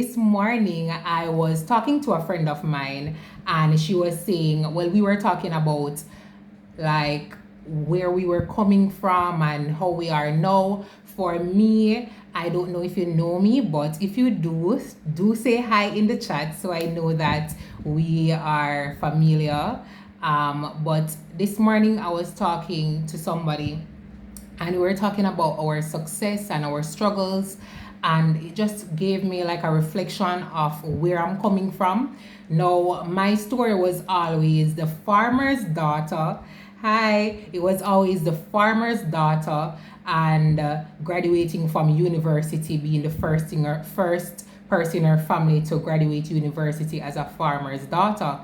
This morning, I was talking to a friend of mine, and she was saying, well, we were talking about like where we were coming from and how we are now. For me, I don't know if you know me, but if you do say hi in the chat so I know that we are familiar. But this morning, I was talking to somebody and we were talking about our success and our struggles, and it just gave me like a reflection of where I'm coming from. Now my story was always the farmer's daughter. Hi, it was always the farmer's daughter, and graduating from university, being the first person in her family to graduate university as a farmer's daughter,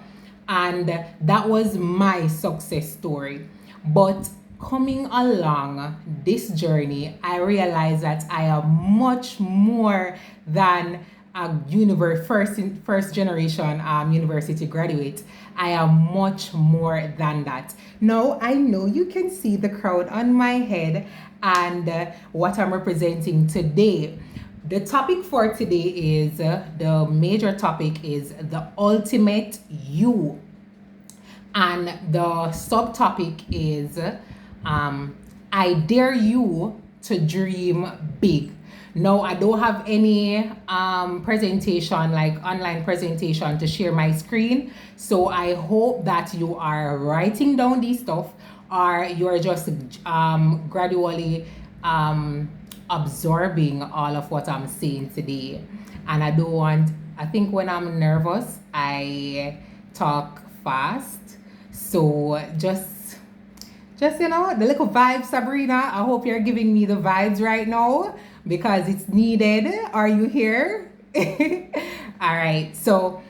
and that was my success story. But coming along this journey, I realized that I am much more than a first generation university graduate. I am much more than that. Now I know you can see the crowd on my head and what I'm representing today. The topic for today is the major topic is the ultimate you, and the subtopic is I dare you to dream big. No, I don't have any presentation, like online presentation, to share my screen. So I hope that you are writing down these stuff, or you're just gradually absorbing all of what I'm saying today. And I think when I'm nervous, I talk fast. So just the little vibes, Sabrina. I hope you're giving me the vibes right now because it's needed. Are you here? All right. So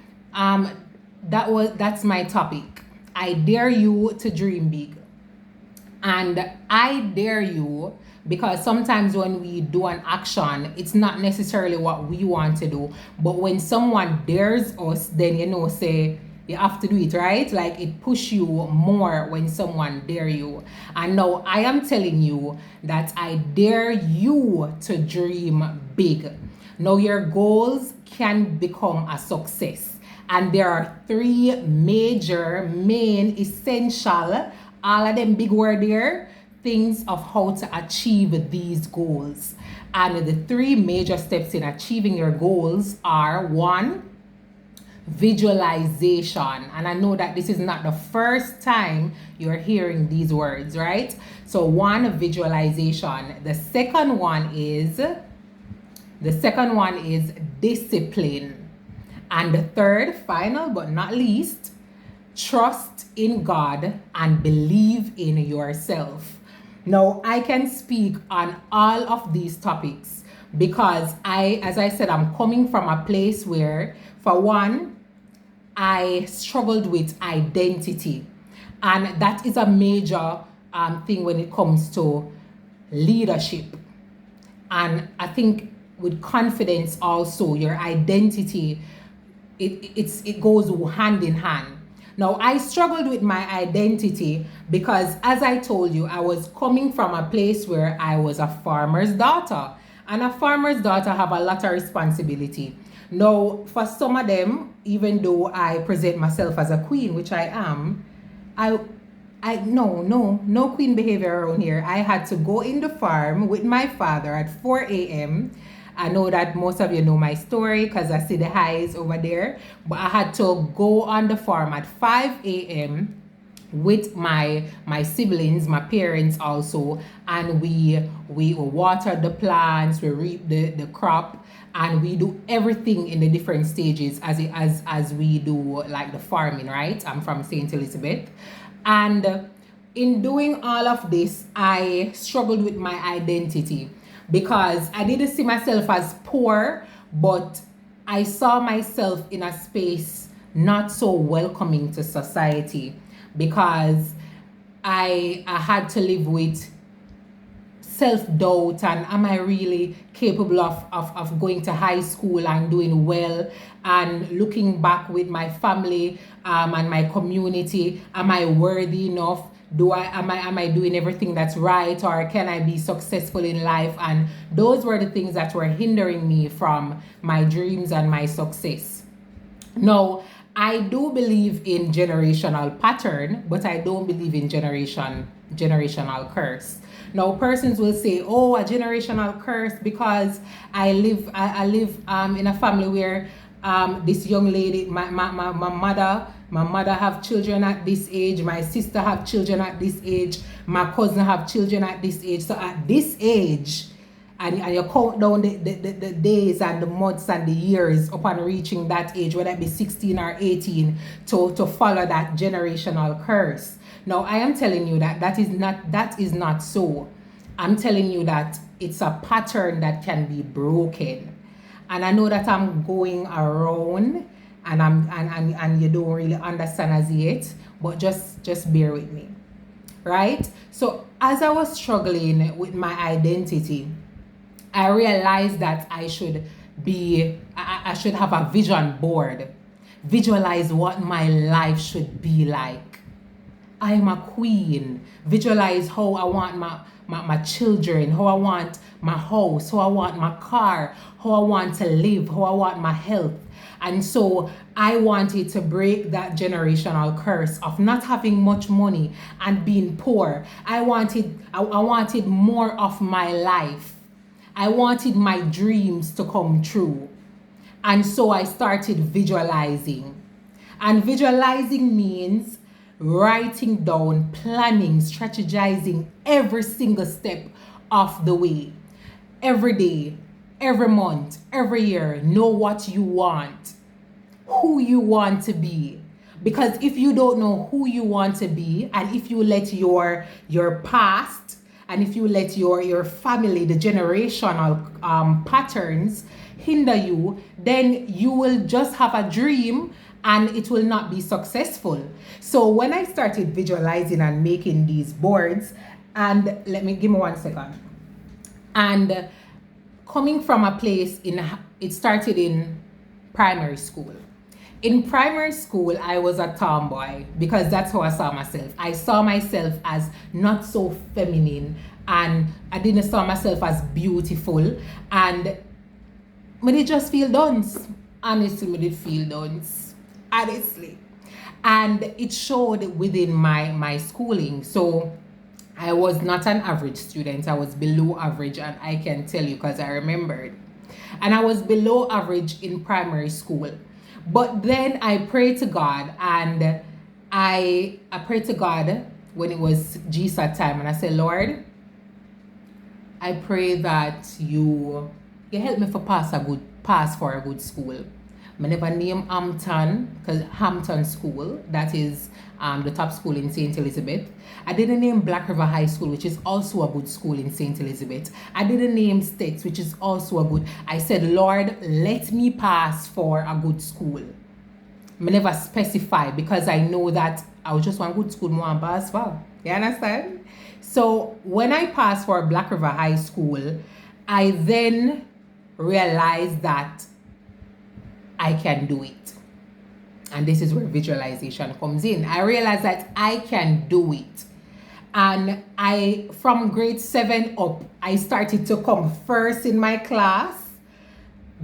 that's my topic. I dare you to dream big. And I dare you because sometimes when we do an action, it's not necessarily what we want to do. But when someone dares us, then say you have to do it, right? Like it push you more when someone dare you. And now I am telling you that I dare you to dream big. Now your goals can become a success. And there are three major, main, essential, all of them big word there, things of how to achieve these goals. And the three major steps in achieving your goals are: one, visualization. And I know that this is not the first time you're hearing these words, right? So one, visualization. The second one is discipline. And the third, final but not least, trust in God and believe in yourself. Now, I can speak on all of these topics because as I said, I'm coming from a place where, for one, I struggled with identity. And that is a major thing when it comes to leadership. And I think with confidence also, your identity, it goes hand in hand. Now, I struggled with my identity because, as I told you, I was coming from a place where I was a farmer's daughter. And a farmer's daughter have a lot of responsibility. Now, for some of them, even though I present myself as a queen, which I am, no queen behavior around here. I had to go in the farm with my father at 4 a.m. I know that most of you know my story because I see the highs over there. But I had to go on the farm at 5 a.m. with my siblings, my parents also, and we water the plants, we reap the crop, and we do everything in the different stages as we do like the farming, right? I'm from St. Elizabeth. And in doing all of this, I struggled with my identity because I didn't see myself as poor, but I saw myself in a space not so welcoming to society because I had to live with self-doubt and am I really capable of going to high school and doing well, and looking back with my family and my community, am I worthy enough? Am I doing everything that's right, or can I be successful in life? And those were the things that were hindering me from my dreams and my success. Now, I do believe in generational pattern, but I don't believe in generational curse. Now, persons will say, "Oh, a generational curse because I live in a family where this young lady, my mother have children at this age, my sister have children at this age, my cousin have children at this age. So at this age, and you count down the days and the months and the years upon reaching that age, whether it be 16 or 18, to follow that generational curse." Now, I am telling you that is not so. I'm telling you that it's a pattern that can be broken. And I know that I'm going around and you don't really understand as yet, but just bear with me. Right? So as I was struggling with my identity, I realized that I should have a vision board. Visualize what my life should be like. I am a queen. Visualize how I want my children, how I want my house, how I want my car, how I want to live, how I want my health. And so I wanted to break that generational curse of not having much money and being poor. I wanted more of my life. I wanted my dreams to come true. And so I started visualizing. And visualizing means writing down, planning, strategizing every single step of the way. Every day, every month, every year, know what you want, who you want to be. Because if you don't know who you want to be, and if you let your past, and if you let your family, the generational patterns hinder you, then you will just have a dream and it will not be successful. So when I started visualizing and making these boards, and give me 1 second. And coming from a place it started in primary school. In primary school, I was a tomboy because that's how I saw myself. I saw myself as not so feminine, and I didn't saw myself as beautiful. And I did just feel dunce. Honestly, I did feel dunce. Honestly. And it showed within my schooling. So I was not an average student. I was below average, and I can tell you because I remembered. And I was below average in primary school. But then I prayed to God, and I prayed to God when it was GSAT time, and I said, "Lord, I pray that you help me for pass for a good school." I never name Hampton, because Hampton School, that is the top school in St. Elizabeth. I didn't name Black River High School, which is also a good school in St. Elizabeth. I didn't name States, which is also a good. I said, "Lord, let me pass for a good school." I never specify because I know that I was just one good school more and pass for. You understand? So when I passed for Black River High School, I then realized that I can do it. And this is where visualization comes in. I realized that I can do it. And from grade 7 up, I started to come first in my class.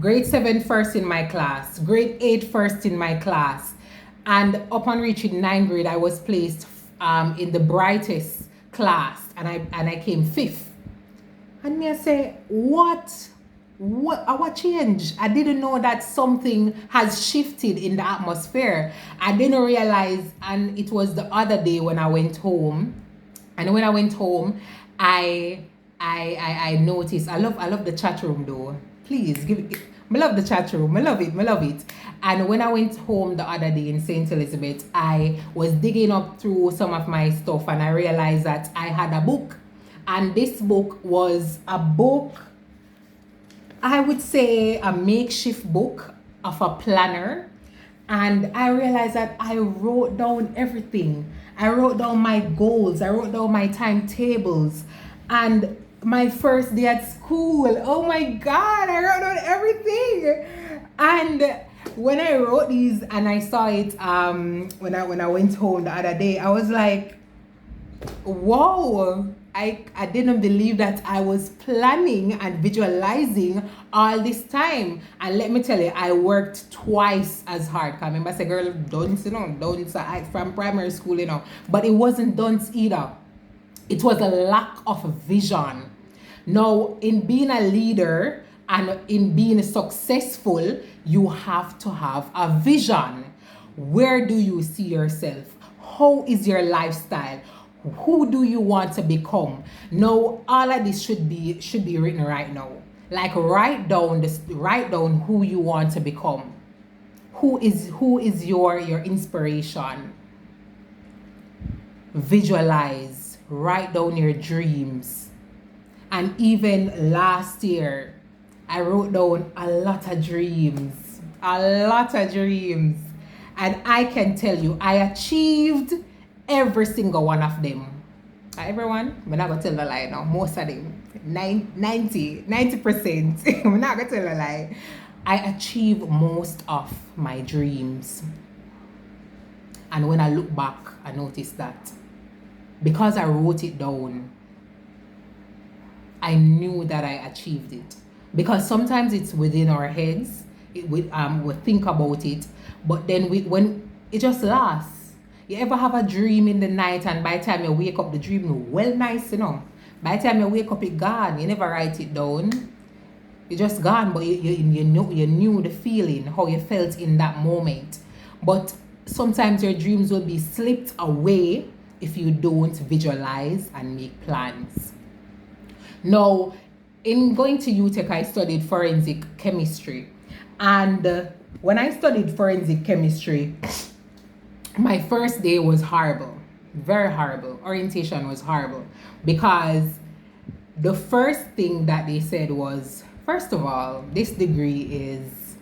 Grade 7 first in my class. Grade 8 first in my class. And upon reaching 9th grade, I was placed in the brightest class. And I came 5th. And me I say, what changed? I didn't know that something has shifted in the atmosphere. I didn't realize, and it was the other day when I went home. And when I went home, I noticed. I love the chat room though. Please I love the chat room. I love it. And when I went home the other day in St. Elizabeth, I was digging up through some of my stuff, and I realized that I had a book. And this book was a book, I would say a makeshift book of a planner. And I realized that I wrote down everything. I wrote down my goals. I wrote down my timetables. And my first day at school, oh my God, I wrote down everything. And when I wrote these and I saw it when I went home the other day, I was like, Whoa, I didn't believe that I was planning and visualizing all this time. And let me tell you, I worked twice as hard. I remember I said, girl, dunce, dunce from primary school, But it wasn't dunce either. It was a lack of vision. Now, in being a leader and in being successful, you have to have a vision. Where do you see yourself? How is your lifestyle? Who do you want to become? Now, all of this should be written right now. Like write down who you want to become. Who is your inspiration? Visualize, write down your dreams. And even last year, I wrote down a lot of dreams. And I can tell you, I achieved every single one of them. Everyone, I'm not going to tell a lie now. Most of them, 90%. I'm not going to tell a lie. I achieved most of my dreams. And when I look back, I noticed that because I wrote it down, I knew that I achieved it. Because sometimes it's within our heads, we think about it, but then when it just lasts. You ever have a dream in the night and by the time you wake up, the dream well nice, By the time you wake up, it's gone. You never write it down. It's just gone, but you knew the feeling, how you felt in that moment. But sometimes your dreams will be slipped away if you don't visualize and make plans. Now, in going to UTech, I studied forensic chemistry. And when I studied forensic chemistry, my first day was horrible, very horrible. Orientation was horrible because the first thing that they said was, first of all, this degree is,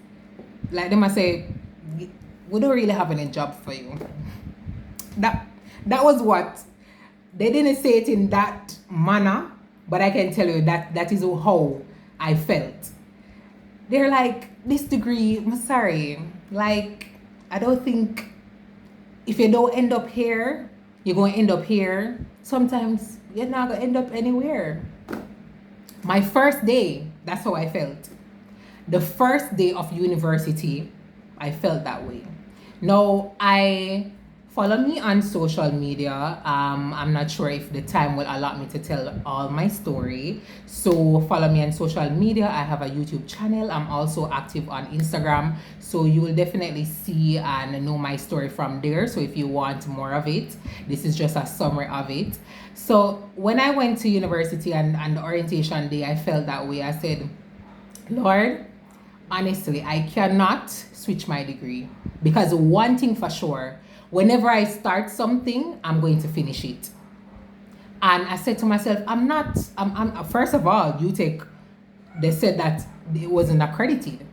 like they must say, we don't really have any job for you. That was what, they didn't say it in that manner, but I can tell you that is how I felt. They're like, this degree, I'm sorry, like, I don't think, if you don't end up here, you're going to end up here. Sometimes you're not going to end up anywhere. My first day, that's how I felt. The first day of university, I felt that way. Now, follow me on social media. I'm not sure if the time will allow me to tell all my story. So follow me on social media. I have a YouTube channel. I'm also active on Instagram. So you will definitely see and know my story from there. So if you want more of it, this is just a summary of it. So when I went to university and the orientation day, I felt that way. I said, Lord, honestly, I cannot switch my degree because one thing for sure, whenever I start something, I'm going to finish it. And I said to myself, I'm first of all, UTech, they said that it wasn't accredited.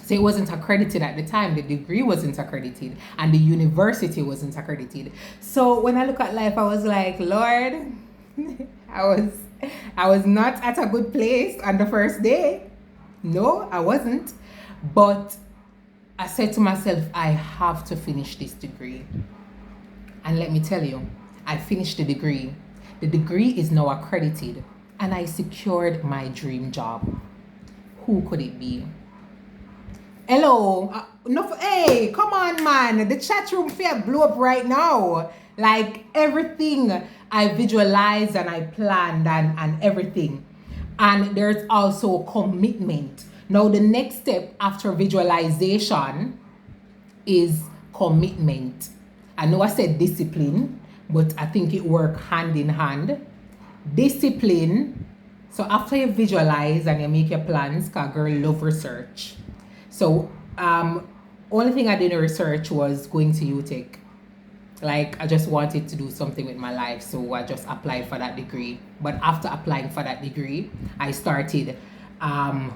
So it wasn't accredited at the time. The degree wasn't accredited and the university wasn't accredited. So when I look at life, I was like, Lord, I was not at a good place on the first day. No, I wasn't. But I said to myself, I have to finish this degree. And let me tell you, I finished the degree. The degree is now accredited and I secured my dream job. Who could it be? Hello? Hey, come on, man. The chat room fair blew up right now. Like everything I visualized and I planned and everything. And there's also commitment. Now, the next step after visualization is commitment. I know I said discipline, but I think it works hand in hand. Discipline. So after you visualize and you make your plans, because girl love research. So only thing I did in research was going to UTech. Like I just wanted to do something with my life, so I just applied for that degree. But after applying for that degree, I started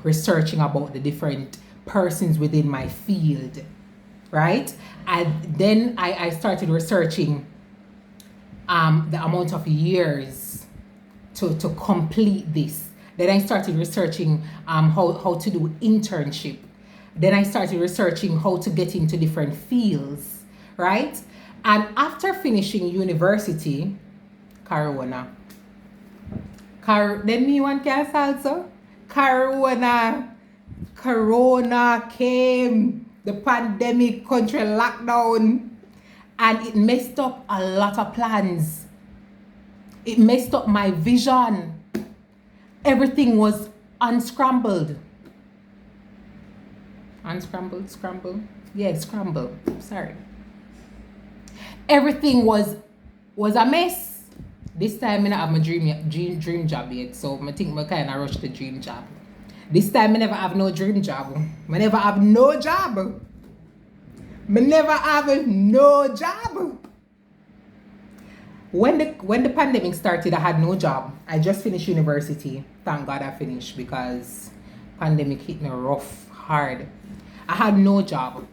researching about the different persons within my field, right? And then I started researching the amount of years to complete this. Then I started researching how to do internship. Then I started researching how to get into different fields, right? And after finishing university, Corona. Then me one can also. Corona. Corona came. The pandemic, country lockdown. And it messed up a lot of plans. It messed up my vision. Everything was unscrambled. Unscrambled, scramble. Yeah, scramble. Sorry. Everything was a mess. This time I don't have my dream job yet, so I think I kind of rush the dream job. This time I never have no dream job. I never have no job. I never have no job. When the pandemic started, I had no job. I just finished university. Thank God I finished because pandemic hit me rough, hard. I had no job.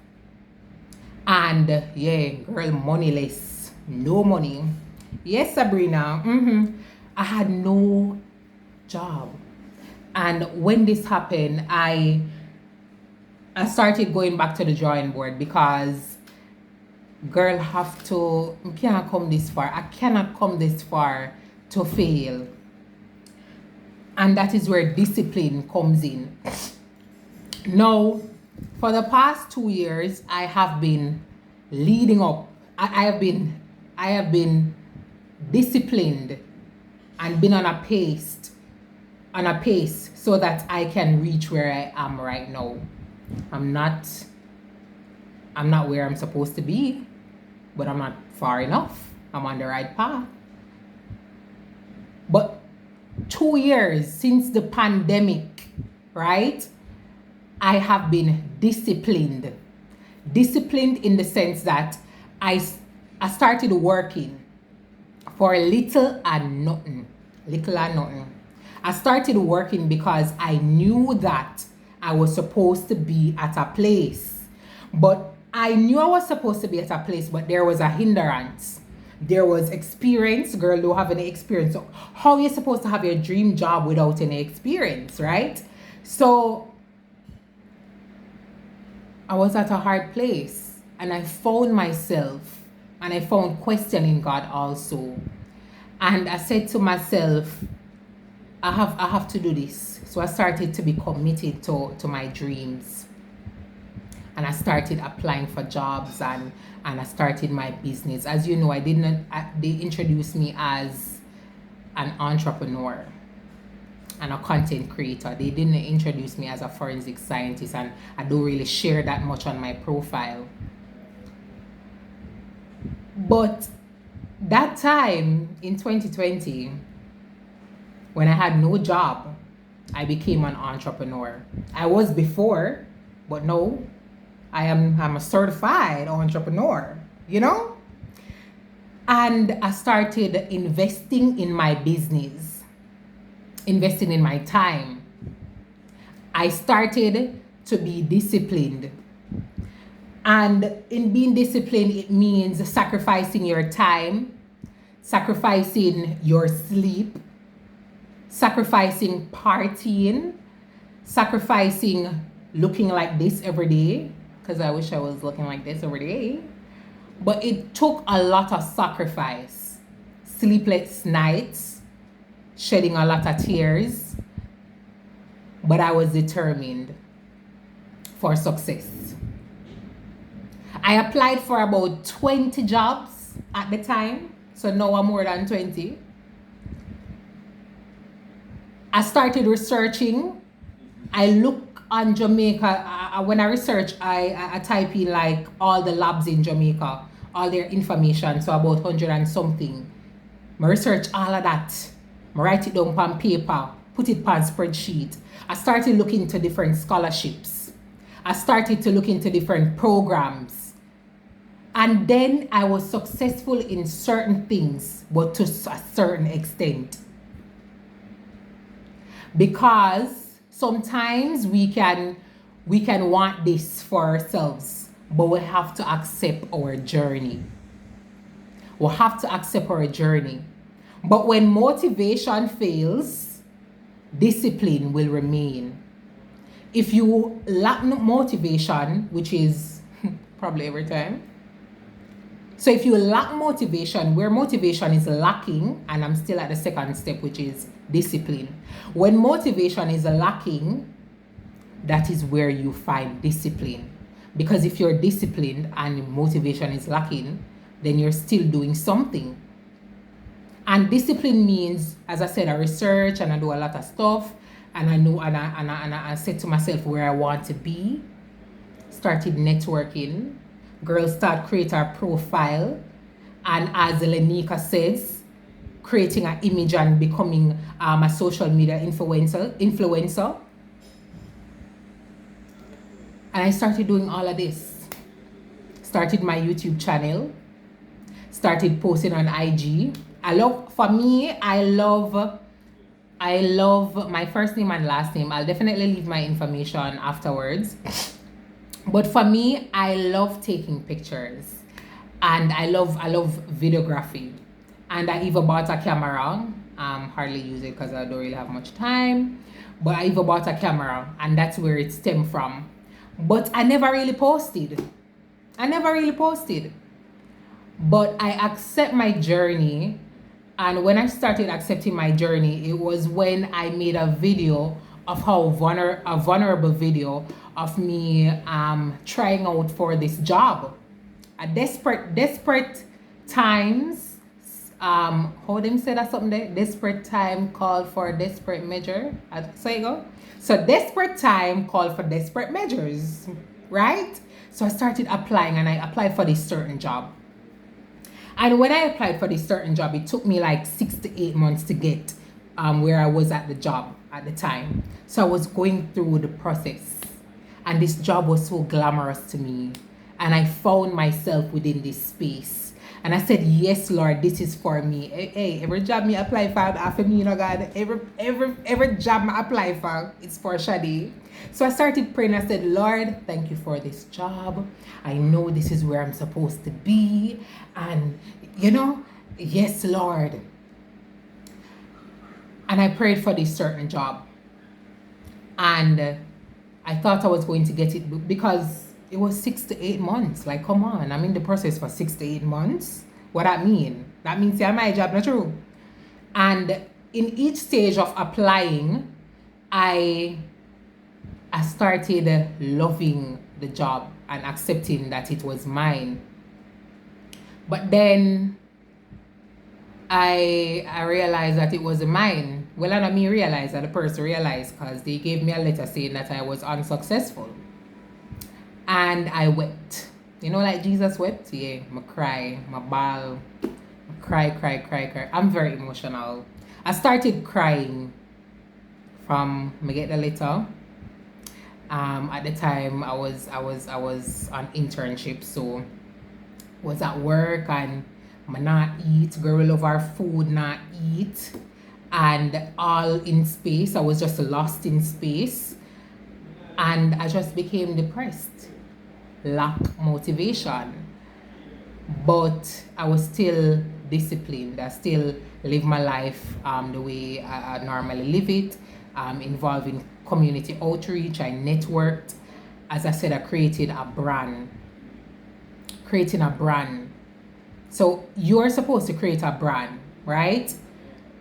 And yeah, girl, moneyless. No money. Yes, Sabrina. I had no job. And when this happened, I started going back to the drawing board because girl I can't come this far. I cannot come this far to fail. And that is where discipline comes in. Now, for the past 2 years, I have been leading up. I have been disciplined and been on a pace so that I can reach where I am right now. I'm not where I'm supposed to be, but I'm not far enough. I'm on the right path. But 2 years since the pandemic, right? I have been disciplined. Disciplined in the sense that I started working for little and nothing. I started working because I knew that I was supposed to be at a place. But I knew I was supposed to be at a place, but there was a hindrance. There was experience. Girl, don't have any experience. So how are you supposed to have your dream job without any experience, right? So I was at a hard place and I found myself and I found questioning God also. And I said to myself, I have to do this. So I started to be committed to my dreams. And I started applying for jobs and I started my business. As you know, they introduced me as an entrepreneur and a content creator. They didn't introduce me as a forensic scientist, and I don't really share that much on my profile. But that time in 2020, when I had no job, I became an entrepreneur. I was before, but no, I'm a certified entrepreneur, you know? And I started investing in my business, investing in my time. I started to be disciplined. And in being disciplined, it means sacrificing your time, sacrificing your sleep, sacrificing partying, sacrificing looking like this every day, because I wish I was looking like this every day. But it took a lot of sacrifice, sleepless nights, shedding a lot of tears. But I was determined for success. I applied for about 20 jobs at the time. So now I'm more than 20. I started researching. I look on Jamaica. When I research, I type in like all the labs in Jamaica, all their information. So about 100 and something. I research all of that. I write it down on paper, put it on spreadsheet. I started looking into different scholarships. I started to look into different programs. And then I was successful in certain things, but to a certain extent. Because sometimes we can want this for ourselves, but we have to accept our journey. We have to accept our journey. But when motivation fails, discipline will remain. If you lack motivation, which is probably every time, So if you lack motivation, where motivation is lacking, and I'm still at the second step, which is discipline. When motivation is lacking, that is where you find discipline. Because if you're disciplined and motivation is lacking, then you're still doing something. And discipline means, as I said, I research and I do a lot of stuff, and I know, and I said to myself where I want to be. Started networking. Girls start create our profile, and as Lenika says, creating an image and becoming a social media influencer. And I started doing all of this. Started my YouTube channel. Started posting on IG. I love my first name and last name. I'll definitely leave my information afterwards. But for me, I love taking pictures, and I love videography. And I even bought a camera. Hardly use it because I don't really have much time. But I even bought a camera, and that's where it stemmed from. But I never really posted. But I accept my journey. And when I started accepting my journey, it was when I made a video of how a vulnerable video of me trying out for this job. A desperate times, how them say that something there? Desperate time called for desperate measure. So you go. So desperate time called for desperate measures, right? So I started applying, and I applied for this certain job. And when I applied for this certain job, it took me like 6 to 8 months to get where I was at the job at the time. So I was going through the process, and this job was so glamorous to me, and I found myself within this space, and I said, yes, Lord, this is for me. Hey, every job me apply for, after me, you know, God, every job I apply for, it's for Shadi. So I started praying. I said, Lord, thank you for this job. I know this is where I'm supposed to be, and yes, Lord. And I prayed for this certain job, and I thought I was going to get it because it was 6 to 8 months. Like, come on, I'm in the process for 6 to 8 months. What that mean? That means yeah, my job not true. And in each stage of applying, I started loving the job and accepting that it was mine. But then I realized that it wasn't mine. Well, I don't mean realize that the person realized, because they gave me a letter saying that I was unsuccessful. And I wept. You know, like Jesus wept? Yeah, I cry, I bawl, I cry. I'm very emotional. I started crying from I get the letter. At the time I was on internship, so was at work, and I not eat. Girl love our food, not eat, and all in space. I was just lost in space, and I just became depressed. Lack motivation, but I was still disciplined. I still live my life the way I normally live it, involving community outreach. I networked. As I said, I created a brand. Creating a brand. So you're supposed to create a brand, right?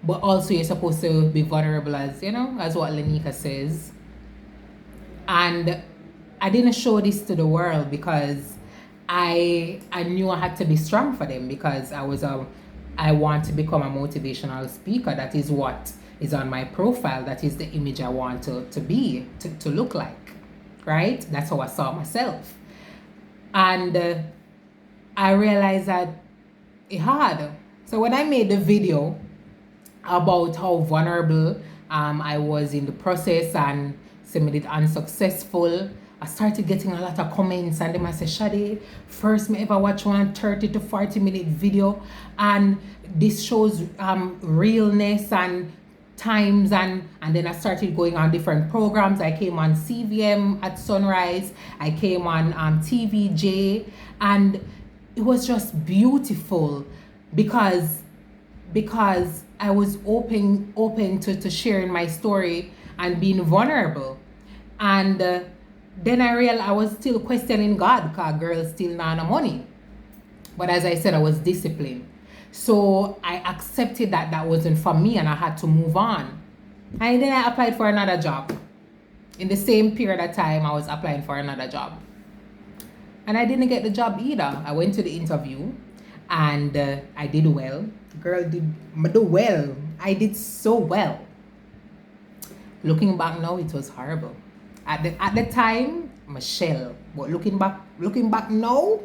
But also you're supposed to be vulnerable, as what Lenika says. And I didn't show this to the world because I knew I had to be strong for them, because I want to become a motivational speaker. That is what is on my profile. That is the image I want to look like, right? That's how I saw myself. And I realized that it hard. So when I made the video about how vulnerable I was in the process and made it unsuccessful, I started getting a lot of comments, and them I say, Shadi, first me ever watch one 30 to 40 minute video, and this shows realness and times, and then I started going on different programs. I came on CVM at Sunrise, I came on TVJ, and it was just beautiful because I was open to sharing my story and being vulnerable. And then I realized I was still questioning God, because girls still not no money. But as I said, I was disciplined. So I accepted that that wasn't for me and I had to move on. And then I applied for another job. In the same period of time, I was applying for another job. And I didn't get the job either. I went to the interview and I did well. Girl did do well. I did so well. Looking back now, it was horrible. At the time, Michelle. But looking back now,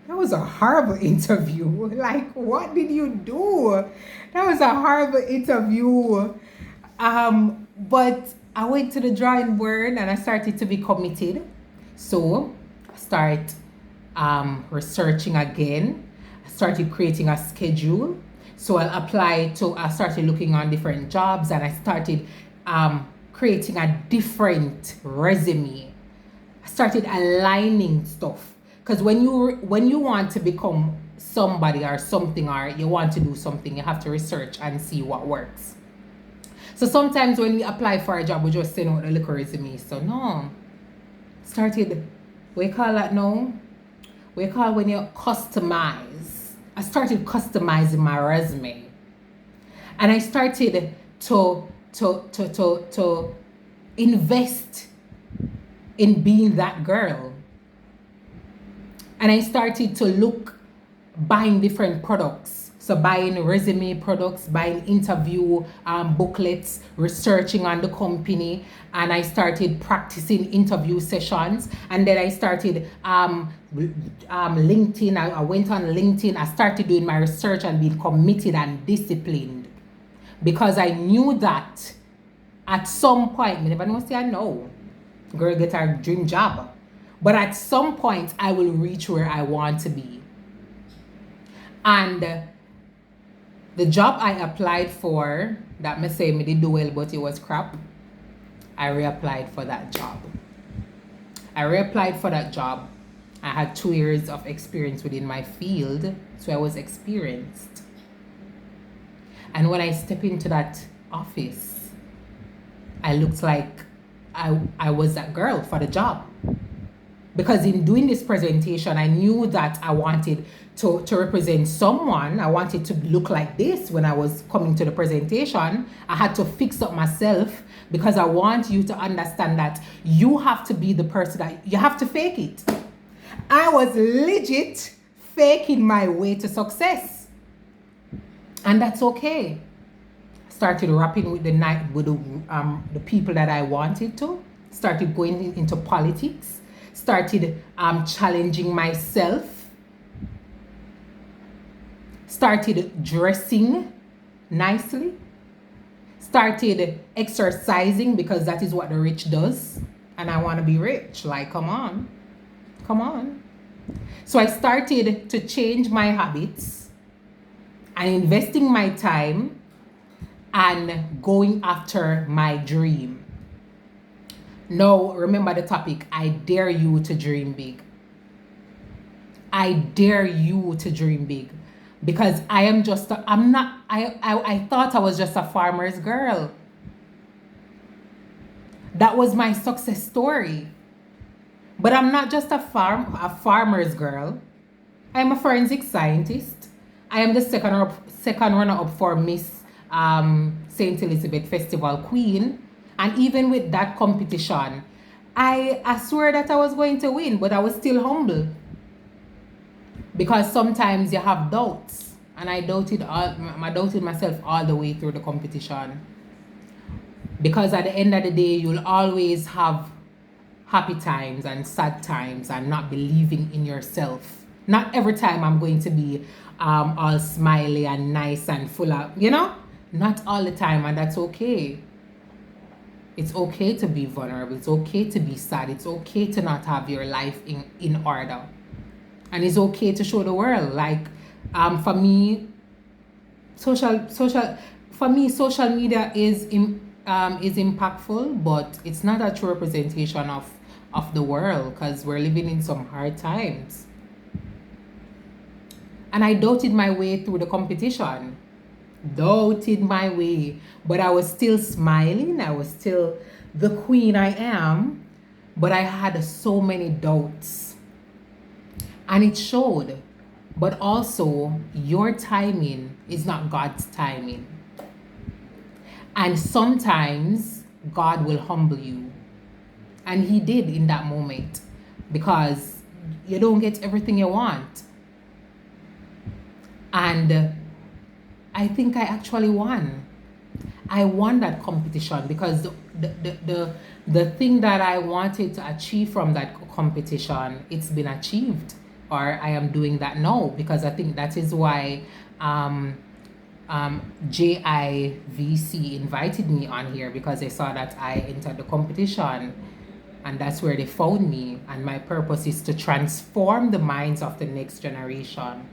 that was a horrible interview. Like, what did you do? That was a horrible interview. But I went to the drawing board and I started to be committed. So I start researching again. I started creating a schedule. So I started looking on different jobs and I started creating a different resume. I started aligning stuff. Because when you want to become somebody or something, or you want to do something, you have to research and see what works. So sometimes when we apply for a job, we just send out a little resume. So no, started, we call that now? We call when you customize. I started customizing my resume. And I started to invest in being that girl. And I started to look, buying different products. So buying resume products, buying interview booklets, researching on the company. And I started practicing interview sessions. And then I started LinkedIn. I went on LinkedIn. I started doing my research and being committed and disciplined. Because I knew that at some point, I never know say I know, girl get her dream job. But at some point, I will reach where I want to be. And the job I applied for, that me say me did do well, but it was crap, I reapplied for that job. I had 2 years of experience within my field, so I was experienced. And when I step into that office, I looked like I was that girl for the job. Because in doing this presentation, I knew that I wanted to represent someone. I wanted to look like this when I was coming to the presentation. I had to fix up myself because I want you to understand that you have to be the person that you have to fake it. I was legit faking my way to success. And that's okay. Started rapping with the people that I wanted to. Started going into politics. Started challenging myself. Started dressing nicely. Started exercising because that is what the rich does. And I want to be rich. Like, come on. So I started to change my habits and investing my time and going after my dream. Now, remember the topic. I dare you to dream big. I dare you to dream big. Because I thought I was just a farmer's girl. That was my success story. But I'm not just a farmer's girl. I'm a forensic scientist. I am the second runner-up for Miss St. Elizabeth Festival Queen. And even with that competition, I swore that I was going to win, but I was still humble. Because sometimes you have doubts. And I doubted myself all the way through the competition. Because at the end of the day, you'll always have happy times and sad times and not believing in yourself. Not every time I'm going to be all smiley and nice and full of, not all the time, and that's okay. It's okay to be vulnerable. It's okay to be sad. It's okay to not have your life in order. And it's okay to show the world. Like, for me, social media is impactful, but it's not a true representation of the world because we're living in some hard times. And I doubted my way through the competition. Doubted my way, but I was still smiling. I was still the queen I am, but I had so many doubts, and it showed. but also your timing is not God's timing. And sometimes God will humble you. And he did in that moment, because you don't get everything you want. And I think I actually won. I won that competition, because the thing that I wanted to achieve from that competition, it's been achieved, or I am doing that now, because I think that is why JIVC invited me on here, because they saw that I entered the competition, and that's where they found me. And my purpose is to transform the minds of the next generation.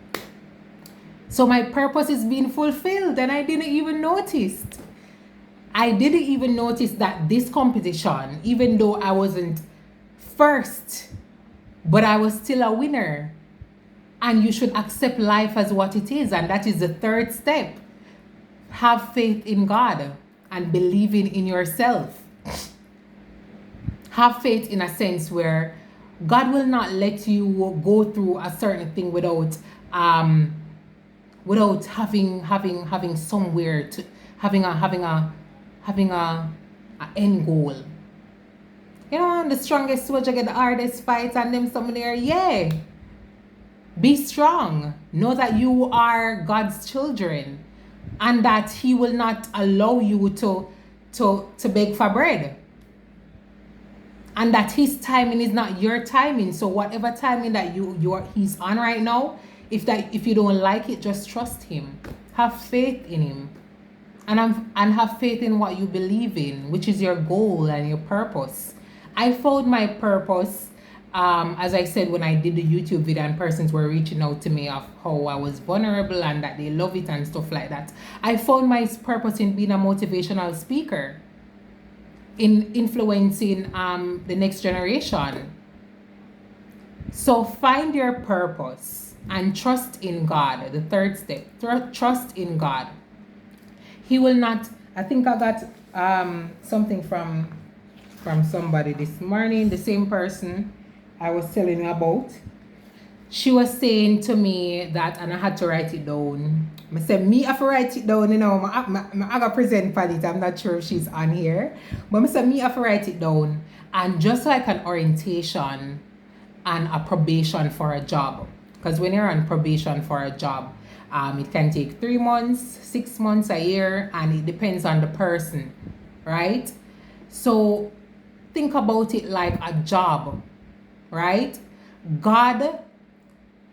So my purpose is being fulfilled, and I didn't even notice. I didn't even notice that this competition, even though I wasn't first, but I was still a winner. And you should accept life as what it is. And that is the third step. Have faith in God and believing in yourself. Have faith in a sense where God will not let you go through a certain thing without having somewhere to having a end goal. You know, the strongest soldier get the hardest fight, and them some there, yeah. Be strong. Know that you are God's children, and that he will not allow you to beg for bread. And that his timing is not your timing. So whatever timing that he's on right now, if you don't like it, just trust him. Have faith in him. And have faith in what you believe in, which is your goal and your purpose. I found my purpose, as I said, when I did the YouTube video, and persons were reaching out to me of how I was vulnerable and that they love it and stuff like that. I found my purpose in being a motivational speaker, in influencing the next generation. So find your purpose and trust in God. The third step, trust in God. He will not. I think I got something from somebody this morning, the same person I was telling you about. She was saying to me that, and I had to write it down. I said, me have to write it down, you know, I got present for it. I'm not sure if she's on here. But I said, me have to write it down. And just like an orientation and a probation for a job. Because when you're on probation for a job, it can take 3 months, 6 months, a year, and it depends on the person, right? So think about it like a job, right?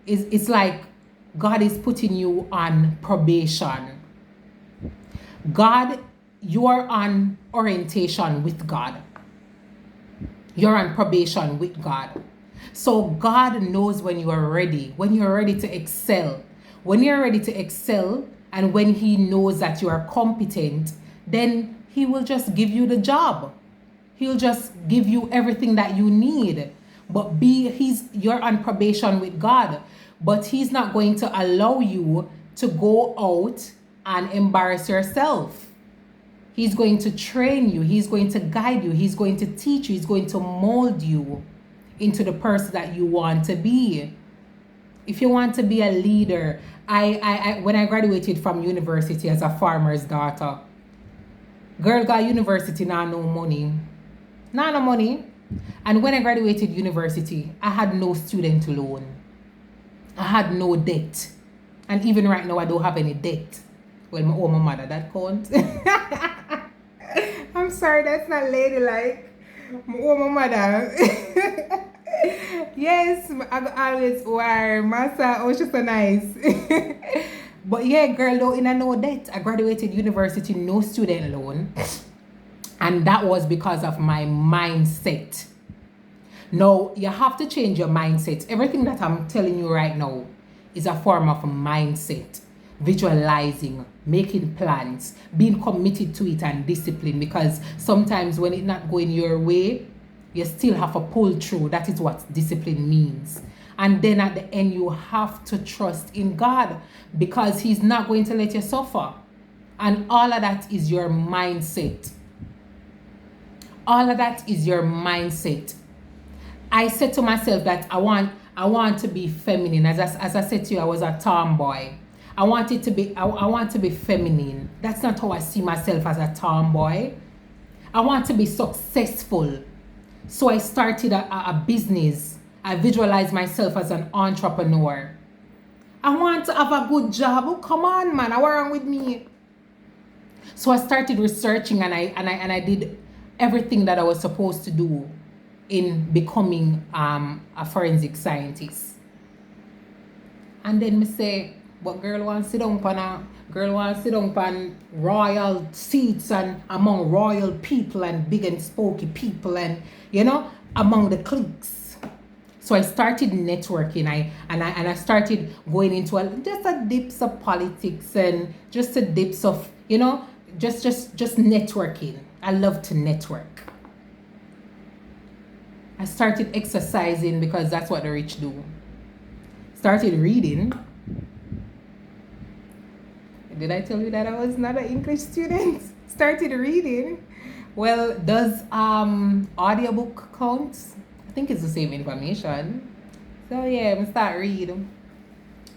It's like God is putting you on probation. You are on orientation with God. You're on probation with God. So God knows when you are ready, when you're ready to excel. When you're ready to excel, and when he knows that you are competent, then he will just give you the job. He'll just give you everything that you need. But you're on probation with God, but he's not going to allow you to go out and embarrass yourself. He's going to train you. He's going to guide you. He's going to teach you. He's going to mold you into the person that you want to be. If you want to be a leader, I when I graduated from university as a farmer's daughter, girl got university, now no money. Now no money. And when I graduated university, I had no student loan. I had no debt. And even right now, I don't have any debt. Well, my owe my mother, that counts. I'm sorry, that's not ladylike. I owe my mother. Yes, I always wear Massa. Oh, she's so nice. But yeah, girl, though, in a no debt. I graduated university, no student loan. And that was because of my mindset. Now, you have to change your mindset. Everything that I'm telling you right now is a form of mindset. Visualizing, making plans, being committed to it, and discipline. Because sometimes when it's not going your way, you still have to pull through. That is what discipline means. And then at the end, you have to trust in God, because he's not going to let you suffer. And all of that is your mindset. All of that is your mindset. I said to myself that I want to be feminine. As I said to you, I was a tomboy. I want to be feminine. That's not how I see myself as a tomboy. I want to be successful. So I started a business. I visualize myself as an entrepreneur. I want to have a good job. Oh, come on, man. What's wrong with me? So I started researching, and I did everything that I was supposed to do in becoming a forensic scientist. And then me say, but girl want to sit down on royal seats and among royal people and big and spooky people, and among the cliques. So I started networking. I started going into just a dips of politics and just a dips of just networking. I love to network. I started exercising because that's what the rich do. Started reading. Did I tell you that I was not an English student? Started reading. Well, does audiobook count? I think it's the same information. So yeah, I start reading.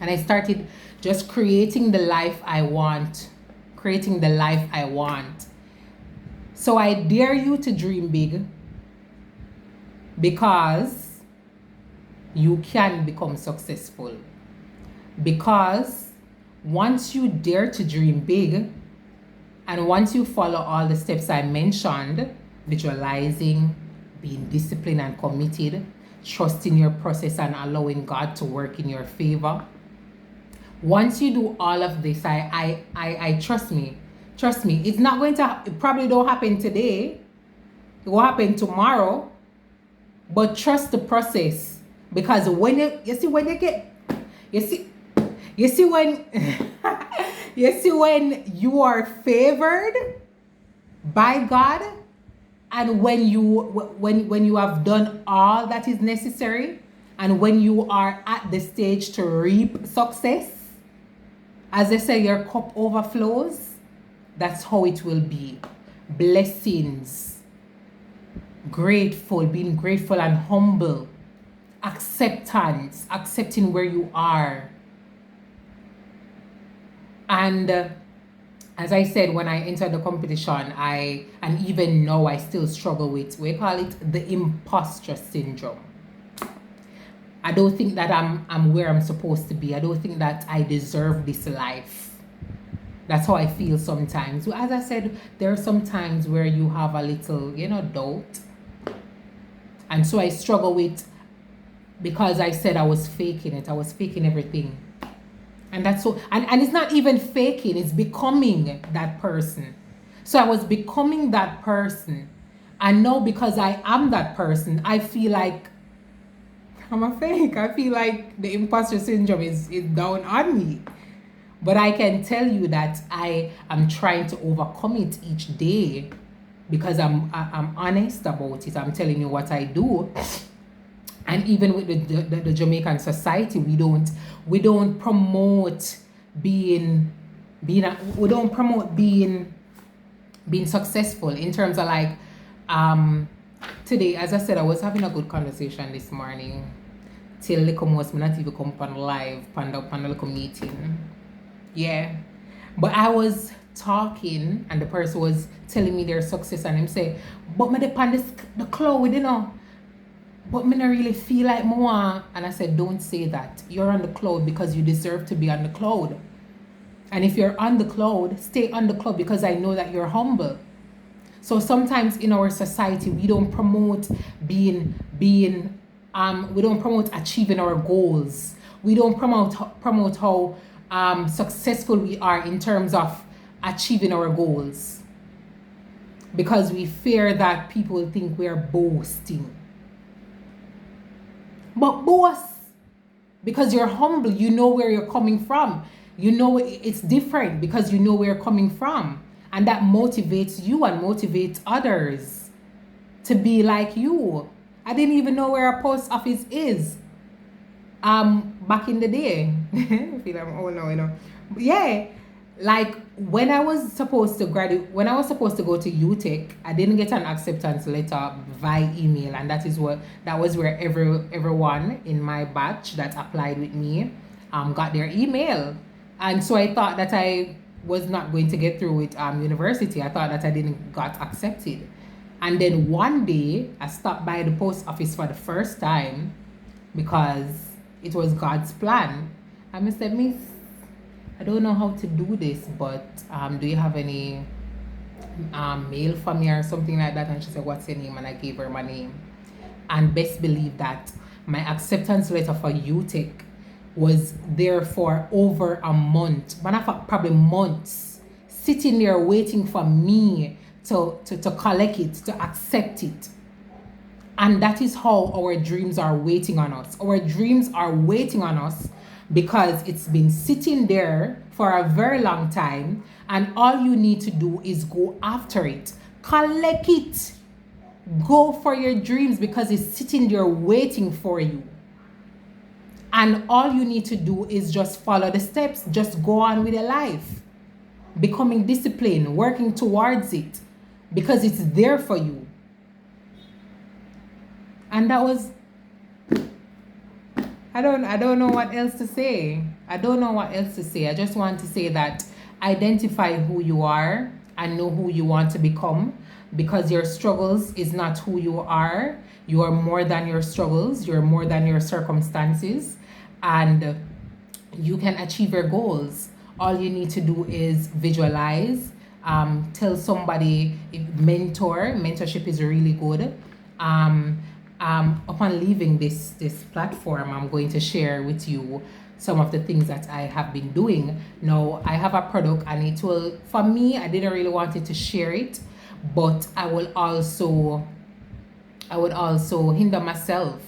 And I started just creating the life I want. Creating the life I want. So I dare you to dream big, because you can become successful. Because once you dare to dream big, and once you follow all the steps I mentioned, visualizing, being disciplined and committed, trusting your process and allowing God to work in your favor. Once you do all of this, I trust me, it's not going to, it probably don't happen today. It will happen tomorrow. But trust the process, because when you see when you are favored by God, and when you have done all that is necessary, and when you are at the stage to reap success, as they say, your cup overflows. That's how it will be. Blessings, being grateful and humble, accepting where you are. And as I said, when I entered the competition, and even now I still struggle with, we call it the imposter syndrome. I don't think that I'm where I'm supposed to be. I don't think that I deserve this life. That's how I feel sometimes. As I said, there are some times where you have a little, doubt. And so I struggle with, because I said I was faking it. I was faking everything. And that's so, and it's not even faking, it's becoming that person. So I was becoming that person. And now, because I am that person, I feel like I'm a fake. I feel like the imposter syndrome is down on me. But I can tell you that I am trying to overcome it each day, because I'm honest about it. I'm telling you what I do. And even with the Jamaican society, we don't promote being successful in terms of like today, as I said, I was having a good conversation this morning till little most me not even come on live pan a little meeting. Yeah. But I was talking and the person was telling me their success, and him say, but me depend the cloud, but me not really feel like more. And I said, don't say that. You're on the cloud because you deserve to be on the cloud. And if you're on the cloud, stay on the cloud, because I know that you're humble. So sometimes in our society, we don't promote we don't promote achieving our goals. We don't promote how successful we are in terms of achieving our goals, because we fear that people will think we are boasting. But boast, because you're humble, you know where you're coming from. You know it's different because you know where you're coming from. And that motivates you and motivates others to be like you. I didn't even know where a post office is. Back in the day. I feel I'm old now, But yeah. Like when I was supposed to go to UTech, I didn't get an acceptance letter via email, and that was where everyone in my batch that applied with me got their email. And so I thought that I was not going to get through with university. I thought that I didn't got accepted. And then one day I stopped by the post office for the first time because it was God's plan. And I said, Miss, I don't know how to do this, but do you have any mail for me or something like that? And she said, what's your name? And I gave her my name. And best believe that my acceptance letter for UTech was there for over a month, matter of fact, probably months, sitting there waiting for me to collect it, to accept it. And that is how our dreams are waiting on us. Our dreams are waiting on us because it's been sitting there for a very long time, and all you need to do is go after it, collect it, go for your dreams because it's sitting there waiting for you. And all you need to do is just follow the steps, just go on with your life, becoming disciplined, working towards it because it's there for you. And that was, I don't know what else to say. I don't know what else to say. I just want to say that identify who you are and know who you want to become, because your struggles is not who you are. You are more than your struggles. You're more than your circumstances, and you can achieve your goals. All you need to do is visualize, tell somebody, mentorship is really good. Upon leaving this platform, I'm going to share with you some of the things that I have been doing. Now, I have a product, and it will, for me, I didn't really want it to share it, but I would also hinder myself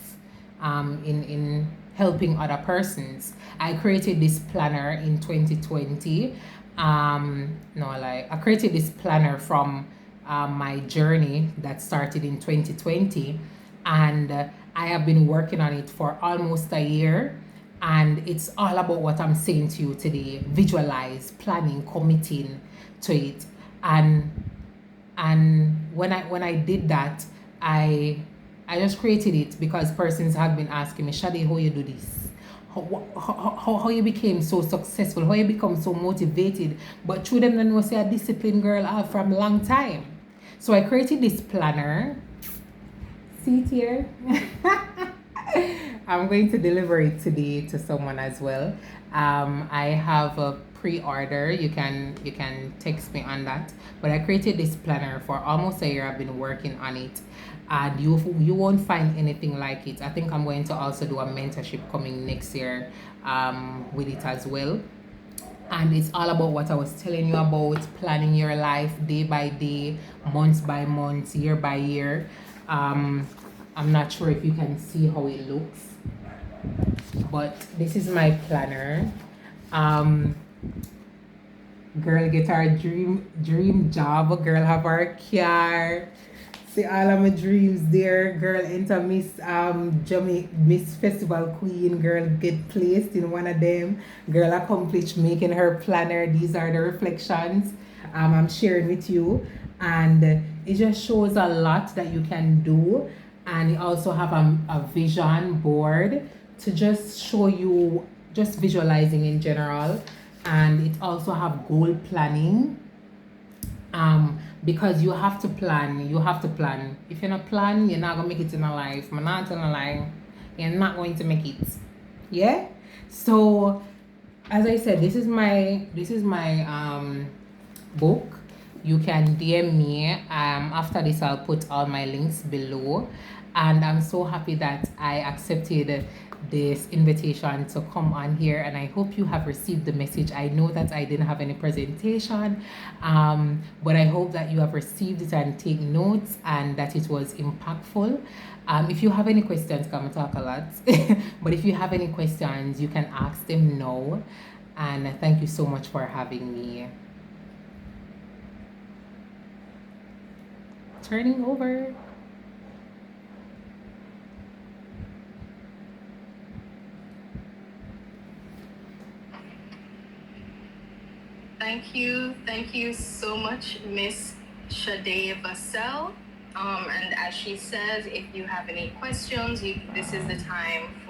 in helping other persons. I created this planner in 2020. No, like I created this planner from my journey that started in 2020, and I have been working on it for almost a year. And it's all about what I'm saying to you today: visualize, planning, committing to it. And when I did that, I just created it because persons had been asking me, Shadi, how you do this? How you became so successful? How you become so motivated? But through them, then was a disciplined girl from a long time. So I created this planner. See it here. I'm going to deliver it today to someone as well. I have a pre-order. You can text me on that. But I created this planner for almost a year. I've been working on it, and you won't find anything like it. I think I'm going to also do a mentorship coming next year with it as well. And it's all about what I was telling you about: planning your life day by day, months by months, year by year. I'm not sure if you can see how it looks, but this is my planner. Girl get her dream job, a girl have her car. See all of my dreams there. Girl enter Miss Festival Queen. Girl get placed in one of them. Girl accomplished making her planner. These are the reflections I'm sharing with you, and it just shows a lot that you can do. And you also have a vision board to just show you just visualizing in general. And it also have goal planning, because you have to plan. If you're not plan, you're not gonna make it in a life. I'm not gonna lie, you're not going to make it. Yeah. So as I said, this is my book. You can DM me. After this, I'll put all my links below. And I'm so happy that I accepted this invitation to come on here, and I hope you have received the message. I know that I didn't have any presentation, but I hope that you have received it and take notes, and that it was impactful. If you have any questions, come and talk a lot. But if you have any questions, you can ask them now. And thank you so much for having me. Turning over. Thank you so much, Miss Shade Vassell. And as she says, if you have any questions, this is the time